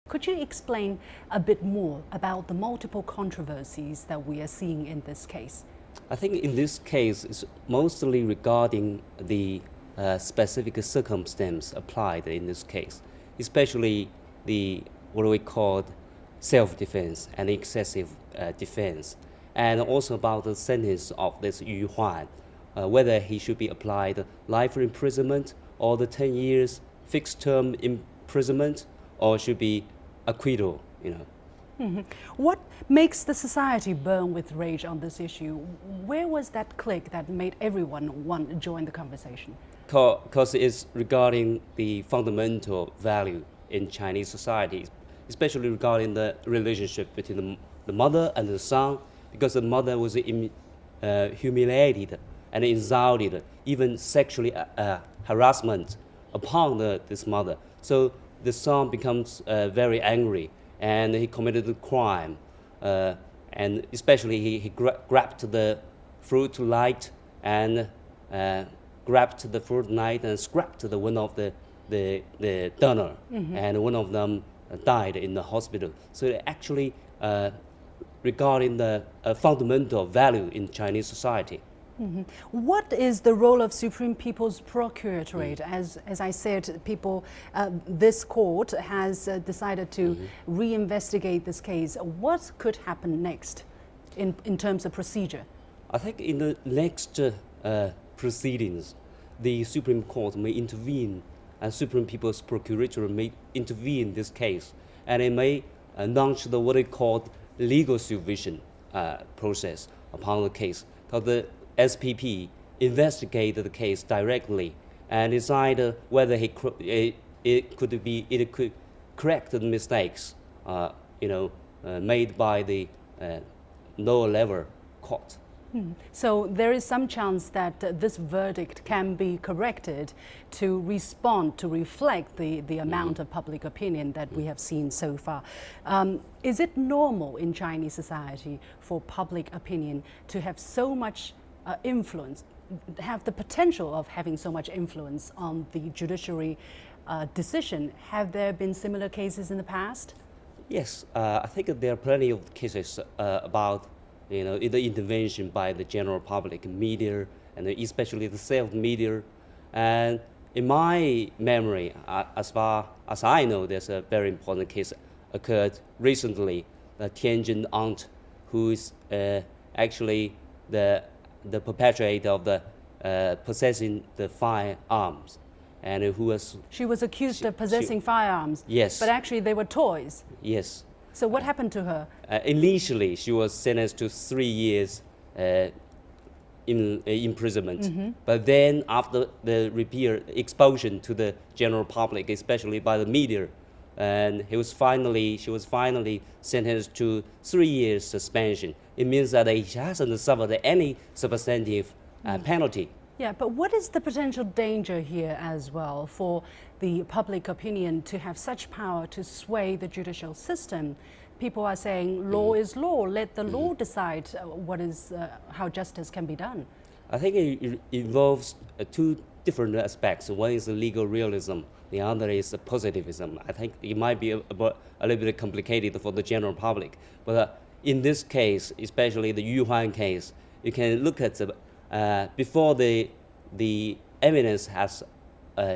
Could you explain a bit more about the multiple controversies that we are seeing in this case? I think in this case, it's mostly regarding the specific circumstance applied in this case, especially the what we call self-defense and excessive defense, and also about the sentence of this Huan, whether he should be applied life imprisonment or the 10 years fixed term imprisonment, or should be acquittal, What makes the society burn with rage on this issue? Where was that click that made everyone want to join the conversation? Because it's regarding the fundamental value in Chinese society, especially regarding the relationship between the mother and the son, because the mother was humiliated and insulted, even sexually harassment upon this mother. So the son becomes very angry, and he committed the crime, and especially he grabbed the fruit light and grabbed the fruit light and scrapped one of the donor, and one of them died in the hospital. So actually regarding the fundamental value in Chinese society. What is the role of Supreme People's Procuratorate? As I said, this court has decided to reinvestigate this case. What could happen next in terms of procedure? I think in the next proceedings, the Supreme Court may intervene, and Supreme People's Procuratorate may intervene in this case, and it may launch what they call legal supervision process upon the case. Because the SPP investigated the case directly and decided whether it could correct the mistakes, made by the lower level court. So there is some chance that this verdict can be corrected to respond, to reflect the amount of public opinion that we have seen so far. Is it normal in Chinese society for public opinion to have so much influence, have the potential of having so much influence on the judiciary decision? Have there been similar cases in the past? Yes, I think there are plenty of cases about the intervention by the general public, media, and especially the self-media. And in my memory, as far as I know, there's a very important case occurred recently. The Tianjin aunt, who is actually the perpetrator of the possessing the firearms, and who was... She was accused of possessing firearms. Yes. But actually they were toys. Yes. So what happened to her? Initially, she was sentenced to 3 years in imprisonment. But then, after the repeated exposure to the general public, especially by the media, and she was finally sentenced to 3 years suspension. It means that she hasn't suffered any substantive penalty. Yeah, but what is the potential danger here as well for the public opinion to have such power to sway the judicial system? People are saying law is law, let the law decide how justice can be done. I think it involves two different aspects. One is the legal realism, the other is the positivism. I think it might be a little bit complicated for the general public, but in this case, especially the Huan case, you can look at before the evidence has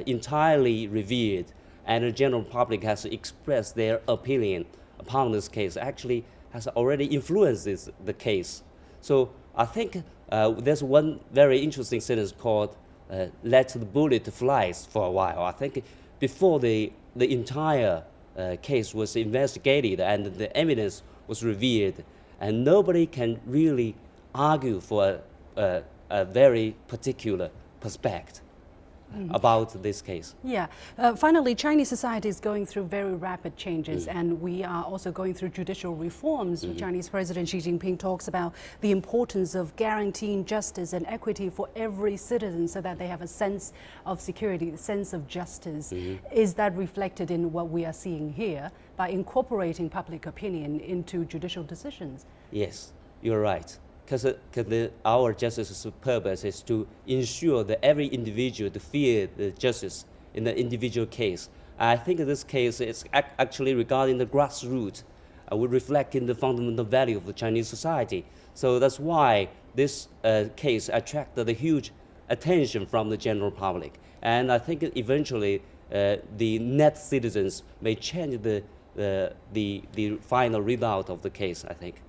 entirely revealed and the general public has expressed their opinion upon this case, actually has already influenced the case. So I think there's one very interesting sentence called let the bullet fly for a while. I think before the entire case was investigated and the evidence was revealed, and nobody can really argue for a very particular perspective about this case. Yeah. Finally, Chinese society is going through very rapid changes, and we are also going through judicial reforms. Chinese President Xi Jinping talks about the importance of guaranteeing justice and equity for every citizen so that they have a sense of security, a sense of justice. Is that reflected in what we are seeing here by incorporating public opinion into judicial decisions? Yes, you're right. Because our justice's purpose is to ensure that every individual to feel the justice in the individual case. I think this case is actually regarding the grassroots, would reflect in the fundamental value of the Chinese society. So that's why this case attracted a huge attention from the general public. And I think eventually the net citizens may change the final result of the case, I think.